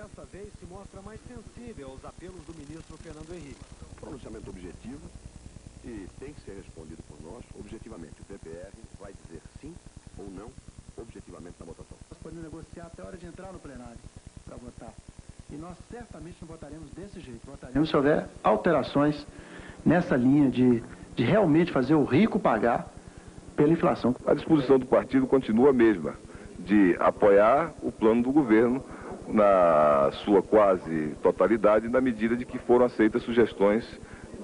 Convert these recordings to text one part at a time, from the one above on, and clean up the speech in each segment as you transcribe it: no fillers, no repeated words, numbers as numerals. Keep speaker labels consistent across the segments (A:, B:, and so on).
A: dessa vez se mostra mais sensível aos apelos do ministro Fernando Henrique.
B: Pronunciamento objetivo e tem que ser respondido por nós objetivamente. O PPR vai dizer sim ou não objetivamente na votação.
C: Nós podemos negociar até a hora de entrar no plenário para votar. E nós certamente não votaremos desse jeito. Votaremos se houver alterações nessa linha de realmente fazer o rico pagar pela inflação.
D: A disposição do partido continua a mesma, de apoiar o plano do governo na sua quase totalidade, na medida de que foram aceitas sugestões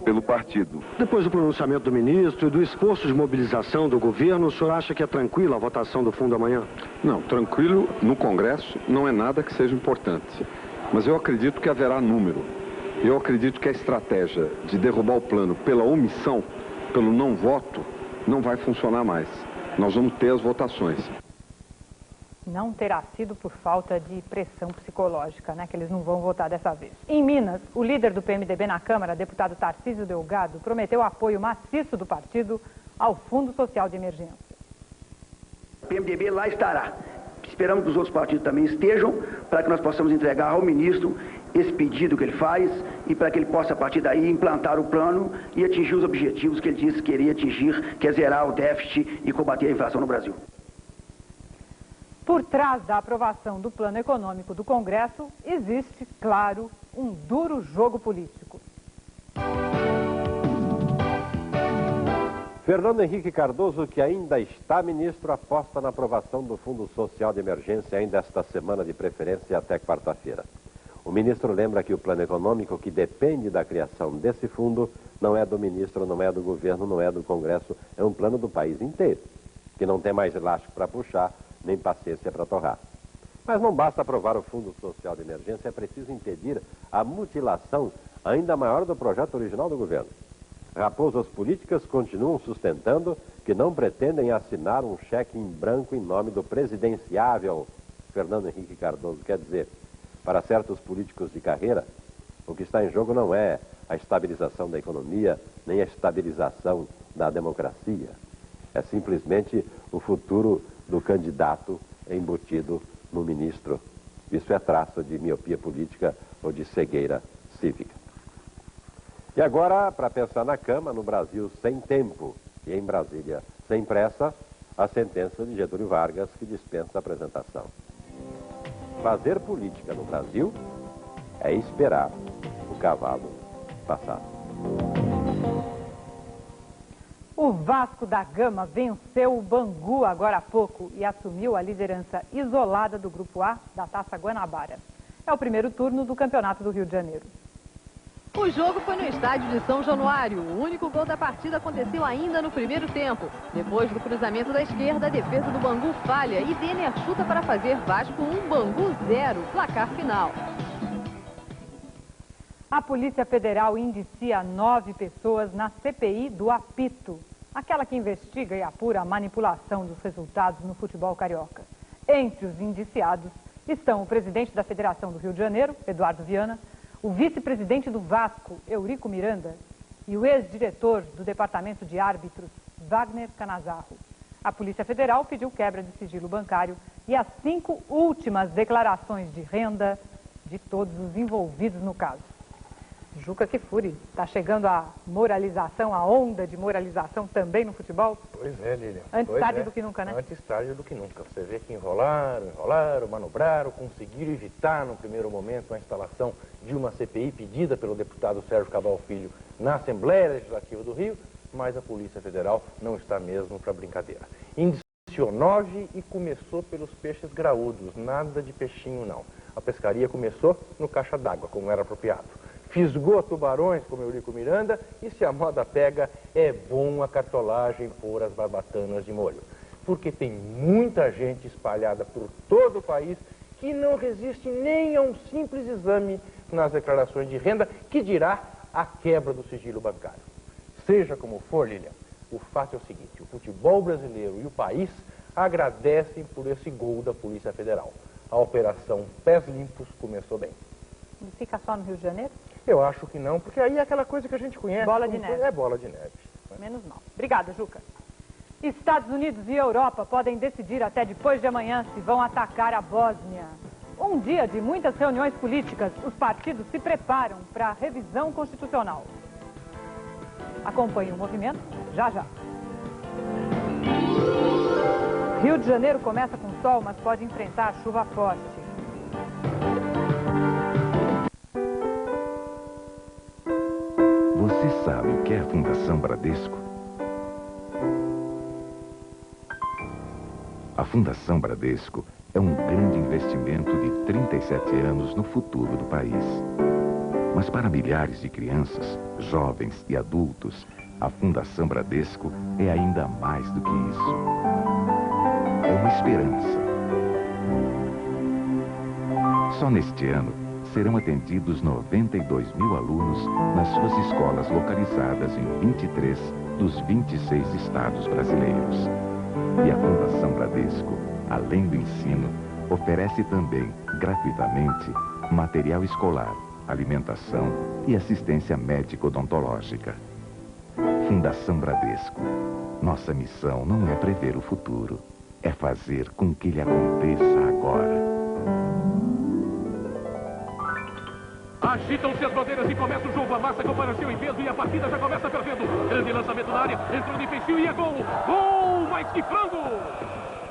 D: pelo partido.
A: Depois do pronunciamento do ministro e do esforço de mobilização do governo, o senhor acha que é tranquila a votação do fundo amanhã?
E: Não, tranquilo no Congresso não é nada que seja importante. Mas eu acredito que haverá número. Eu acredito que a estratégia de derrubar o plano pela omissão, pelo não voto, não vai funcionar mais. Nós vamos ter as votações.
F: Não terá sido por falta de pressão psicológica, né, que eles não vão votar dessa vez. Em Minas, o líder do PMDB na Câmara, deputado Tarcísio Delgado, prometeu apoio maciço do partido ao Fundo Social de Emergência.
G: O PMDB lá estará. Esperamos que os outros partidos também estejam, para que nós possamos entregar ao ministro esse pedido que ele faz e para que ele possa, a partir daí, implantar o plano e atingir os objetivos que ele disse que queria atingir, que é zerar o déficit e combater a inflação no Brasil.
F: Por trás da aprovação do plano econômico do Congresso, existe, claro, um duro jogo político.
H: Fernando Henrique Cardoso, que ainda está ministro, aposta na aprovação do Fundo Social de Emergência ainda esta semana, de preferência até quarta-feira. O ministro lembra que o plano econômico, que depende da criação desse fundo, não é do ministro, não é do governo, não é do Congresso, é um plano do país inteiro, que não tem mais elástico para puxar, nem paciência para torrar. Mas não basta aprovar o Fundo Social de Emergência, é preciso impedir a mutilação ainda maior do projeto original do governo. Raposas políticas continuam sustentando que não pretendem assinar um cheque em branco em nome do presidenciável Fernando Henrique Cardoso. Quer dizer, para certos políticos de carreira, o que está em jogo não é a estabilização da economia, nem a estabilização da democracia. É simplesmente o futuro do candidato embutido no ministro. Isso é traço de miopia política ou de cegueira cívica. E agora, para pensar na cama, no Brasil sem tempo e em Brasília sem pressa, a sentença de Getúlio Vargas, que dispensa a apresentação. Fazer política no Brasil é esperar o cavalo passar.
F: O Vasco da Gama venceu o Bangu agora há pouco e assumiu a liderança isolada do Grupo A da Taça Guanabara. É o primeiro turno do Campeonato do Rio de Janeiro.
I: O jogo foi no estádio de São Januário. O único gol da partida aconteceu ainda no primeiro tempo. Depois do cruzamento da esquerda, a defesa do Bangu falha e Denner chuta para fazer Vasco 1, Bangu 0, placar final.
F: A Polícia Federal indicia 9 pessoas na CPI do apito, aquela que investiga e apura a manipulação dos resultados no futebol carioca. Entre os indiciados estão o presidente da Federação do Rio de Janeiro, Eduardo Viana, o vice-presidente do Vasco, Eurico Miranda, e o ex-diretor do Departamento de Árbitros, Wagner Canazarro. A Polícia Federal pediu quebra de sigilo bancário e as 5 últimas declarações de renda de todos os envolvidos no caso. Juca Kfouri, está chegando a moralização, a onda de moralização também no futebol?
J: Pois é, Lilian.
F: Antes tarde do que nunca, né?
J: Antes tarde do que nunca. Você vê que enrolaram, manobraram, conseguiram evitar no primeiro momento a instalação de uma CPI pedida pelo deputado Sérgio Cabral Filho na Assembleia Legislativa do Rio, mas a Polícia Federal não está mesmo para brincadeira. Indiciou 9 e começou pelos peixes graúdos, nada de peixinho não. A pescaria começou no caixa d'água, como era apropriado. Fisgou tubarões, como Eurico Miranda, e se a moda pega, é bom a cartolagem pôr as barbatanas de molho. Porque tem muita gente espalhada por todo o país que não resiste nem a um simples exame nas declarações de renda, que dirá a quebra do sigilo bancário. Seja como for, Lilian, o fato é o seguinte: o futebol brasileiro e o país agradecem por esse gol da Polícia Federal. A operação Pés Limpos começou bem.
F: E fica só no Rio de Janeiro?
J: Eu acho que não, porque aí é aquela coisa que a gente conhece.
F: Bola de neve.
J: É bola de neve.
F: Menos mal. Obrigada, Juca. Estados Unidos e Europa podem decidir até depois de amanhã se vão atacar a Bósnia. Um dia de muitas reuniões políticas, os partidos se preparam para a revisão constitucional. Acompanhe o movimento já já. Rio de Janeiro começa com sol, mas pode enfrentar chuva forte.
K: Você sabe o que é a Fundação Bradesco? A Fundação Bradesco é um grande investimento de 37 anos no futuro do país. Mas para milhares de crianças, jovens e adultos, a Fundação Bradesco é ainda mais do que isso. É uma esperança. Só neste ano, serão atendidos 92 mil alunos nas suas escolas localizadas em 23 dos 26 estados brasileiros. E a Fundação Bradesco, além do ensino, oferece também, gratuitamente, material escolar, alimentação e assistência médico-odontológica. Fundação Bradesco. Nossa missão não é prever o futuro, é fazer com que ele aconteça agora.
L: Agitam-se as bandeiras e começa o jogo. A massa compareceu em peso e a partida já começa perdendo. Grande lançamento na área, entrou no defensivo e é gol. Gol, mas que frango!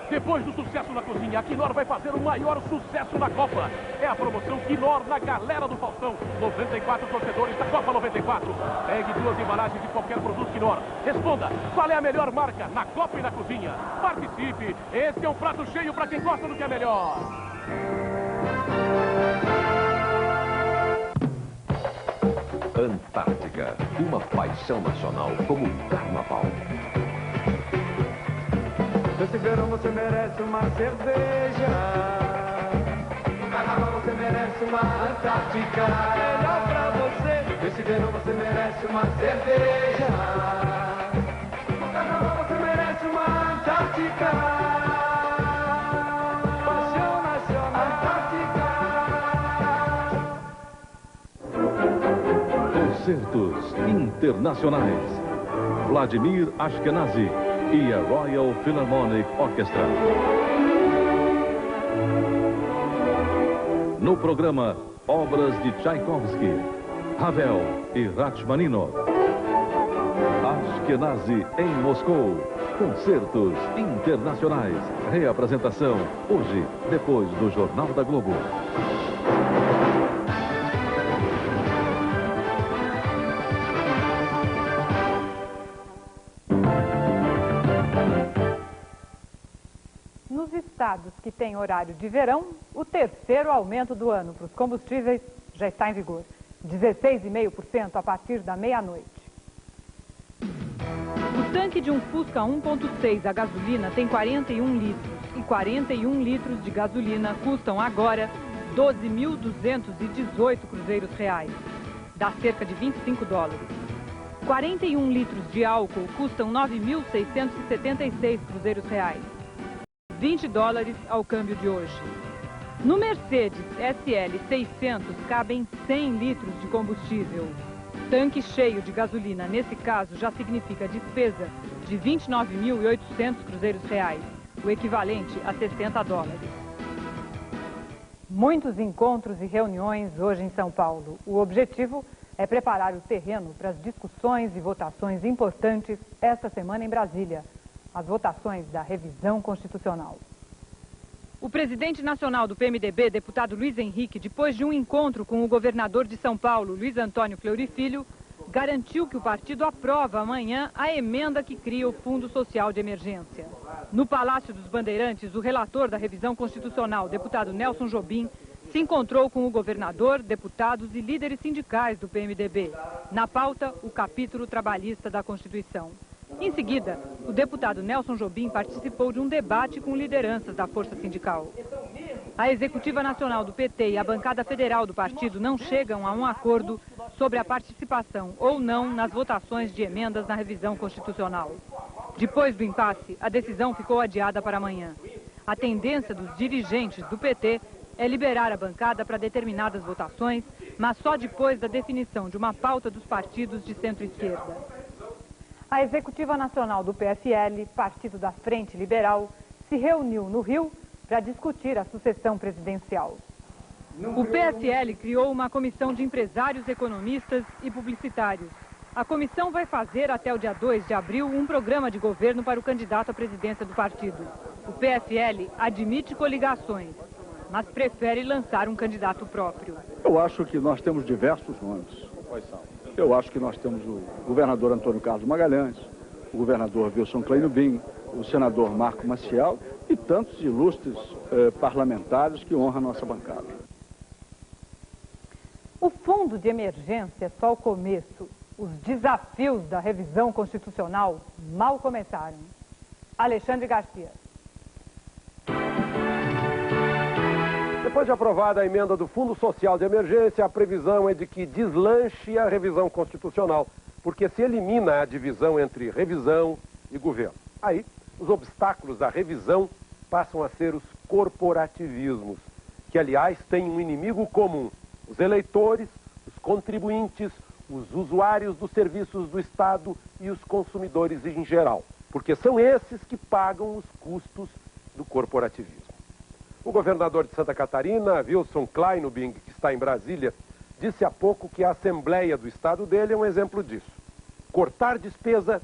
L: Depois do sucesso na cozinha, a Quinor vai fazer o maior sucesso na Copa. É a promoção Quinor na galera do Faustão. 94 torcedores da Copa 94. Pegue 2 embalagens de qualquer produto Quinor. Responda, qual é a melhor marca na Copa e na cozinha? Participe, esse é um prato cheio para quem gosta do que é melhor.
M: Antártica, uma paixão nacional como o carnaval.
N: Esse verão você merece uma cerveja. No carnaval você merece uma Antártica. Melhor pra você. Esse verão você merece uma cerveja. No carnaval você merece uma Antártica. Paixão nacional. Antártica.
O: Concertos internacionais. Vladimir Ashkenazy e a Royal Philharmonic Orchestra. No programa, obras de Tchaikovsky, Ravel e Rachmaninoff. Ashkenazy em Moscou. Concertos internacionais. Reapresentação hoje, depois do Jornal da Globo.
F: Nos estados que têm horário de verão, o terceiro aumento do ano para os combustíveis já está em vigor. 16,5% a partir da meia-noite. O tanque de um Fusca 1.6 a gasolina tem 41 litros. E 41 litros de gasolina custam agora 12.218 cruzeiros reais. Dá cerca de 25 dólares. 41 litros de álcool custam 9.676 cruzeiros reais. 20 dólares ao câmbio de hoje. No Mercedes SL 600 cabem 100 litros de combustível. Tanque cheio de gasolina, nesse caso, já significa despesa de 29.800 cruzeiros reais, o equivalente a 60 dólares. Muitos encontros e reuniões hoje em São Paulo. O objetivo é preparar o terreno para as discussões e votações importantes esta semana em Brasília. As votações da revisão constitucional. O presidente nacional do PMDB, deputado Luiz Henrique, depois de um encontro com o governador de São Paulo, Luiz Antônio Fleury Filho, garantiu que o partido aprova amanhã a emenda que cria o Fundo Social de Emergência. No Palácio dos Bandeirantes, o relator da revisão constitucional, deputado Nelson Jobim, se encontrou com o governador, deputados e líderes sindicais do PMDB. Na pauta, o capítulo trabalhista da Constituição. Em seguida, o deputado Nelson Jobim participou de um debate com lideranças da Força Sindical. A Executiva Nacional do PT e a bancada federal do partido não chegam a um acordo sobre a participação ou não nas votações de emendas na revisão constitucional. Depois do impasse, a decisão ficou adiada para amanhã. A tendência dos dirigentes do PT é liberar a bancada para determinadas votações, mas só depois da definição de uma pauta dos partidos de centro-esquerda. A Executiva Nacional do PFL, partido da Frente Liberal, se reuniu no Rio para discutir a sucessão presidencial. O PSL criou uma comissão de empresários, economistas e publicitários. A comissão vai fazer até o dia 2 de abril um programa de governo para o candidato à presidência do partido. O PSL admite coligações, mas prefere lançar um candidato próprio.
P: Eu acho que nós temos diversos nomes. Quais são? Eu acho que nós temos o governador Antônio Carlos Magalhães, o governador Wilson Klein-Ubin, o senador Marco Maciel e tantos ilustres parlamentares que honram a nossa bancada.
F: O fundo de emergência é só o começo. Os desafios da revisão constitucional mal começaram. Alexandre Garcia.
H: Depois de aprovada a emenda do Fundo Social de Emergência, a previsão é de que deslanche a revisão constitucional, porque se elimina a divisão entre revisão e governo. Aí, os obstáculos da revisão passam a ser os corporativismos, que, aliás, têm um inimigo comum: os eleitores, os contribuintes, os usuários dos serviços do Estado e os consumidores em geral, porque são esses que pagam os custos do corporativismo. O governador de Santa Catarina, Wilson Klein-Ubin, que está em Brasília, disse há pouco que a Assembleia do Estado dele é um exemplo disso. Cortar despesa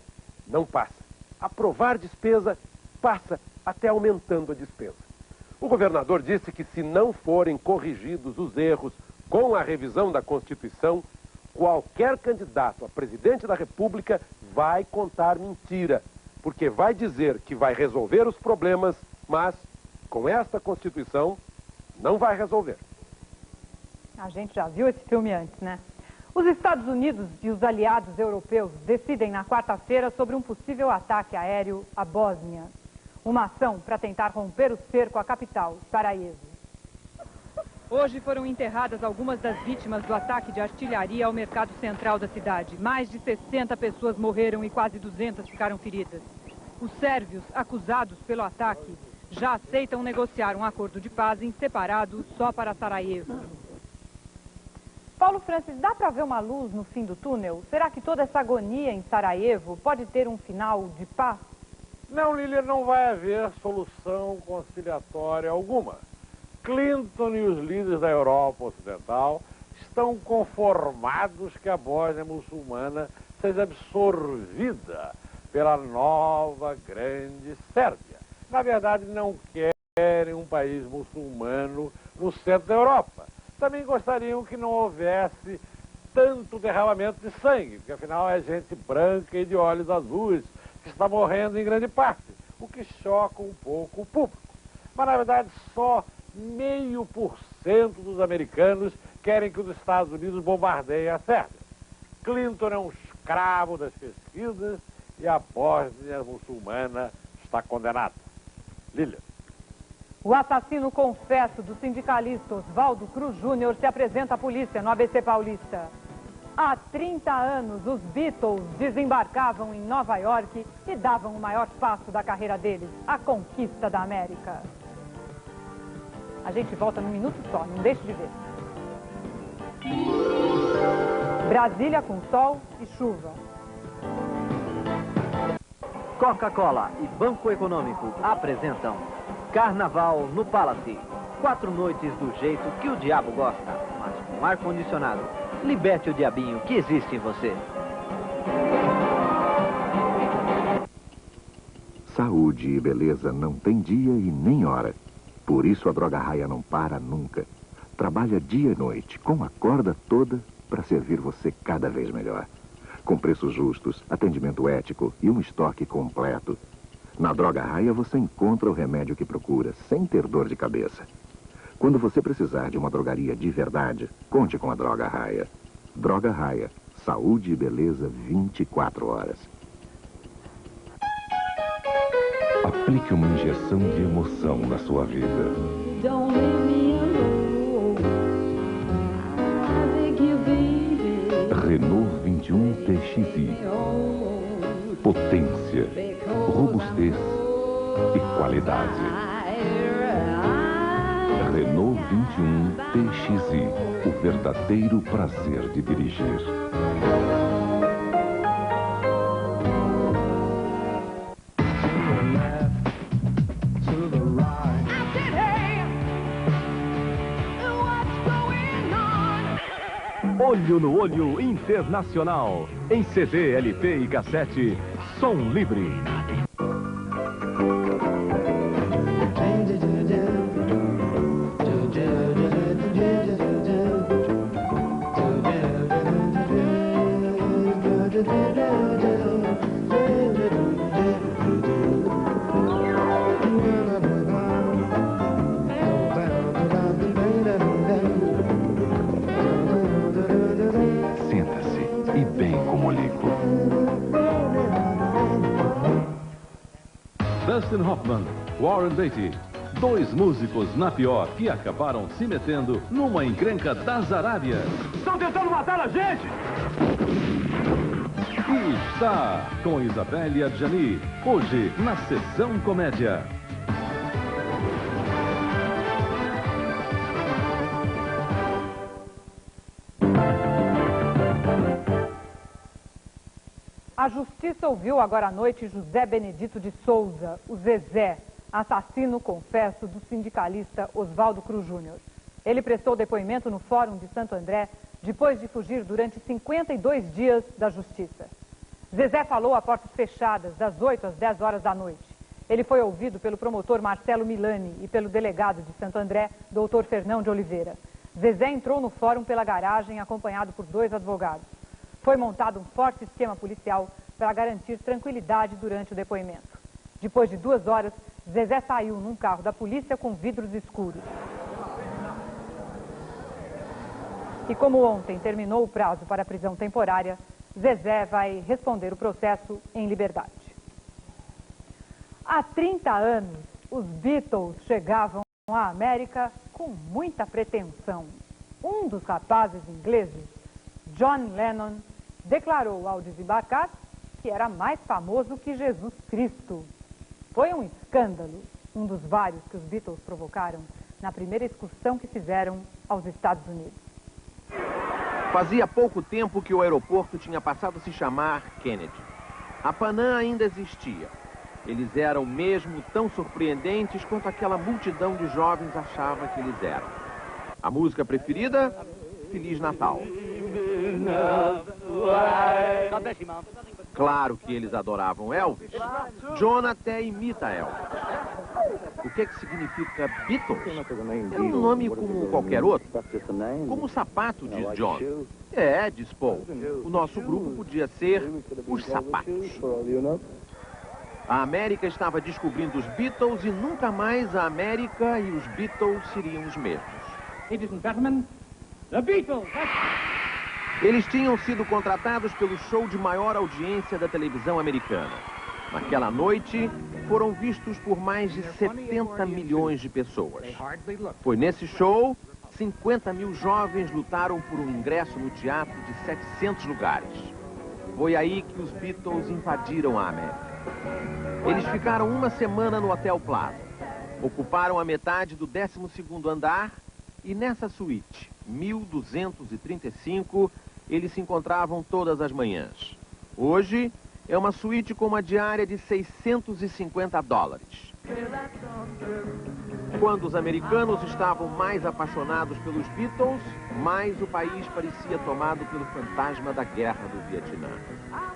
H: não passa. Aprovar despesa passa até aumentando a despesa. O governador disse que se não forem corrigidos os erros com a revisão da Constituição, qualquer candidato a presidente da República vai contar mentira, porque vai dizer que vai resolver os problemas, mas com esta Constituição não vai resolver.
F: A gente já viu esse filme antes, né? Os Estados Unidos e os aliados europeus decidem na quarta-feira sobre um possível ataque aéreo à Bósnia. Uma ação para tentar romper o cerco à capital, Sarajevo. Hoje foram enterradas algumas das vítimas do ataque de artilharia ao mercado central da cidade. Mais de 60 pessoas morreram e quase 200 ficaram feridas. Os sérvios, acusados pelo ataque, já aceitam negociar um acordo de paz em separado só para Sarajevo. Paulo Francis, dá para ver uma luz no fim do túnel? Será que toda essa agonia em Sarajevo pode ter um final de paz?
Q: Não, Lília, não vai haver solução conciliatória alguma. Clinton e os líderes da Europa Ocidental estão conformados que a Bósnia muçulmana seja absorvida pela nova grande Sérvia. Na verdade, não querem um país muçulmano no centro da Europa. Também gostariam que não houvesse tanto derramamento de sangue, porque afinal é gente branca e de olhos azuis que está morrendo em grande parte, o que choca um pouco o público. Mas na verdade só 0,5% dos americanos querem que os Estados Unidos bombardeiem a Sérvia. Clinton é um escravo das pesquisas e a Bósnia muçulmana está condenada. Lília.
F: O assassino confesso do sindicalista Oswaldo Cruz Júnior se apresenta à polícia no ABC Paulista. Há 30 anos, os Beatles desembarcavam em Nova York e davam o maior passo da carreira deles, a conquista da América. A gente volta num minuto só, não deixe de ver. Brasília com sol e chuva.
R: Coca-Cola e Banco Econômico apresentam Carnaval no Palace. 4 noites do jeito que o diabo gosta, mas com ar-condicionado. Liberte o diabinho que existe em você.
K: Saúde e beleza não tem dia e nem hora. Por isso a Droga Raia não para nunca. Trabalha dia e noite, com a corda toda, para servir você cada vez melhor. Com preços justos, atendimento ético e um estoque completo. Na Droga Raia você encontra o remédio que procura, sem ter dor de cabeça. Quando você precisar de uma drogaria de verdade, conte com a Droga Raia. Droga Raia, saúde e beleza 24 horas. Aplique uma injeção de emoção na sua vida. Renault 21 TXi. Potência, robustez e qualidade. Renault 21 TXi, o verdadeiro prazer de dirigir.
O: Olho no Olho Internacional. Em CD, LP e cassete, som livre.
K: Sinta-se e bem comolico.
O: Dustin Hoffman, Warren Beatty. Dois músicos na pior que acabaram se metendo numa encrenca das Arábias.
L: Estão tentando matar a gente!
O: E está com Isabelle Adjani, hoje na Sessão Comédia.
F: A justiça ouviu agora à noite José Benedito de Souza, o Zezé, assassino confesso do sindicalista Oswaldo Cruz Júnior. Ele prestou depoimento no Fórum de Santo André depois de fugir durante 52 dias da justiça. Zezé falou a portas fechadas, das 8 às 10 horas da noite. Ele foi ouvido pelo promotor Marcelo Milani e pelo delegado de Santo André, doutor Fernão de Oliveira. Zezé entrou no fórum pela garagem acompanhado por 2 advogados. Foi montado um forte esquema policial para garantir tranquilidade durante o depoimento. Depois de 2 horas, Zezé saiu num carro da polícia com vidros escuros. E como ontem terminou o prazo para a prisão temporária, Zezé vai responder o processo em liberdade. Há 30 anos, os Beatles chegavam à América com muita pretensão. Um dos rapazes ingleses, John Lennon, declarou ao desembarcar que era mais famoso que Jesus Cristo. Foi um escândalo, um dos vários que os Beatles provocaram na primeira excursão que fizeram aos Estados Unidos.
S: Fazia pouco tempo que o aeroporto tinha passado a se chamar Kennedy. A Panam ainda existia. Eles eram mesmo tão surpreendentes quanto aquela multidão de jovens achava que eles eram. A música preferida? Feliz Natal. Claro que eles adoravam Elvis. John até imita Elvis. O que significa Beatles? É um nome como qualquer outro. Como o sapato, diz John. É, diz Paul. O nosso grupo podia ser os Sapatos. A América estava descobrindo os Beatles e nunca mais a América e os Beatles seriam os mesmos.
L: Ladies and gentlemen, the Beatles!
S: Eles tinham sido contratados pelo show de maior audiência da televisão americana. Naquela noite, foram vistos por mais de 70 milhões de pessoas. Foi nesse show, 50 mil jovens lutaram por um ingresso no teatro de 700 lugares. Foi aí que os Beatles invadiram a América. Eles ficaram uma semana no Hotel Plaza. Ocuparam a metade do 12º andar e nessa suíte, 1235, eles se encontravam todas as manhãs. Hoje, é uma suíte com uma diária de $650. Quando os americanos estavam mais apaixonados pelos Beatles, mais o país parecia tomado pelo fantasma da Guerra do Vietnã.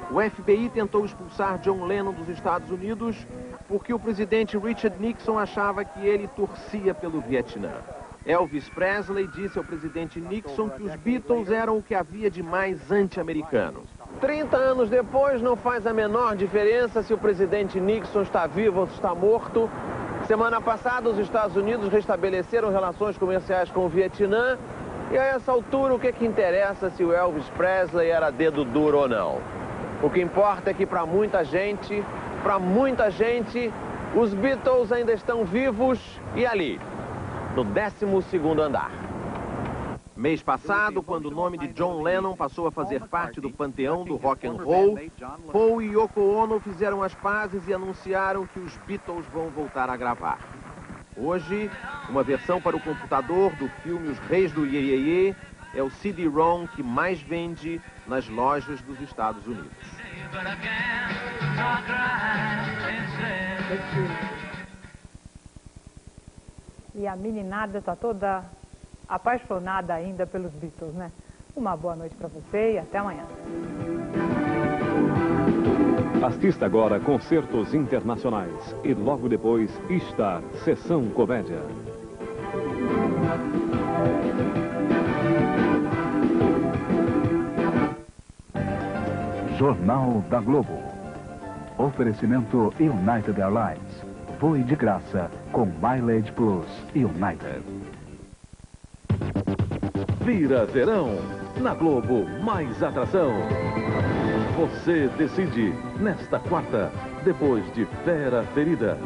S: O FBI tentou expulsar John Lennon dos Estados Unidos porque o presidente Richard Nixon achava que ele torcia pelo Vietnã. Elvis Presley disse ao presidente Nixon que os Beatles eram o que havia de mais anti-americano. 30 anos depois, não faz a menor diferença se o presidente Nixon está vivo ou se está morto. Semana passada, os Estados Unidos restabeleceram relações comerciais com o Vietnã. E a essa altura, o que interessa se o Elvis Presley era dedo duro ou não? O que importa é que para muita gente, os Beatles ainda estão vivos e ali, no 12º andar. Mês passado, quando o nome de John Lennon passou a fazer parte do panteão do rock and roll, Paul e Yoko Ono fizeram as pazes e anunciaram que os Beatles vão voltar a gravar. Hoje, uma versão para o computador do filme Os Reis do Iê Iê Iê é o CD-ROM que mais vende nas lojas dos Estados Unidos.
F: E a meninada está toda apaixonada ainda pelos Beatles, né? Uma boa noite para você e até amanhã.
O: Assista agora Concertos Internacionais e logo depois Star Sessão Comédia.
T: Jornal da Globo. Oferecimento United Airlines. Voe de graça com Mileage Plus United.
O: Vira verão. Na Globo, mais atração. Você decide nesta quarta, depois de Fera Ferida.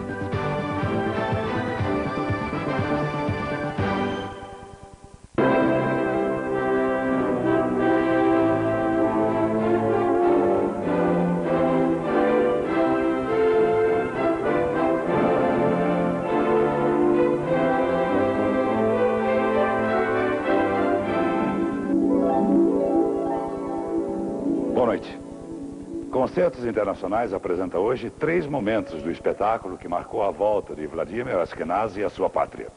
U: Boa noite. Concertos Internacionais apresenta hoje 3 momentos do espetáculo que marcou a volta de Vladimir Ashkenazy à sua pátria.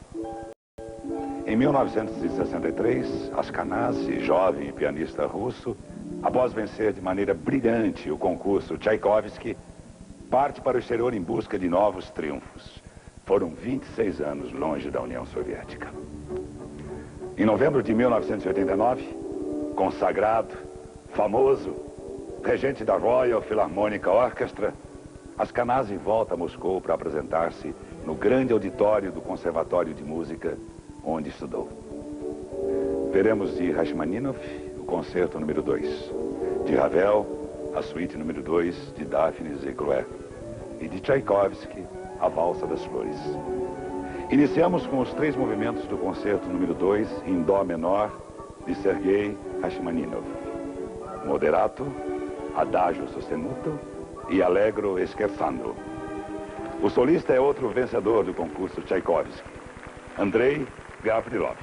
U: Em 1963, Ashkenazy, jovem pianista russo, após vencer de maneira brilhante o concurso Tchaikovsky, parte para o exterior em busca de novos triunfos. Foram 26 anos longe da União Soviética. Em novembro de 1989, consagrado, famoso, regente da Royal Philharmonic Orchestra, Ashkenazy volta a Moscou para apresentar-se no grande auditório do Conservatório de Música, onde estudou. Veremos de Rachmaninoff o concerto número 2, de Ravel, a suíte número 2 de Daphne Zecloé, e de Tchaikovsky, a Valsa das Flores. Iniciamos com os 3 movimentos do concerto número 2 em Dó menor, de Sergei Rachmaninoff. Moderato, Adagio sostenuto e Allegro scherzando. O solista é outro vencedor do concurso Tchaikovsky, Andrei Gavrilov.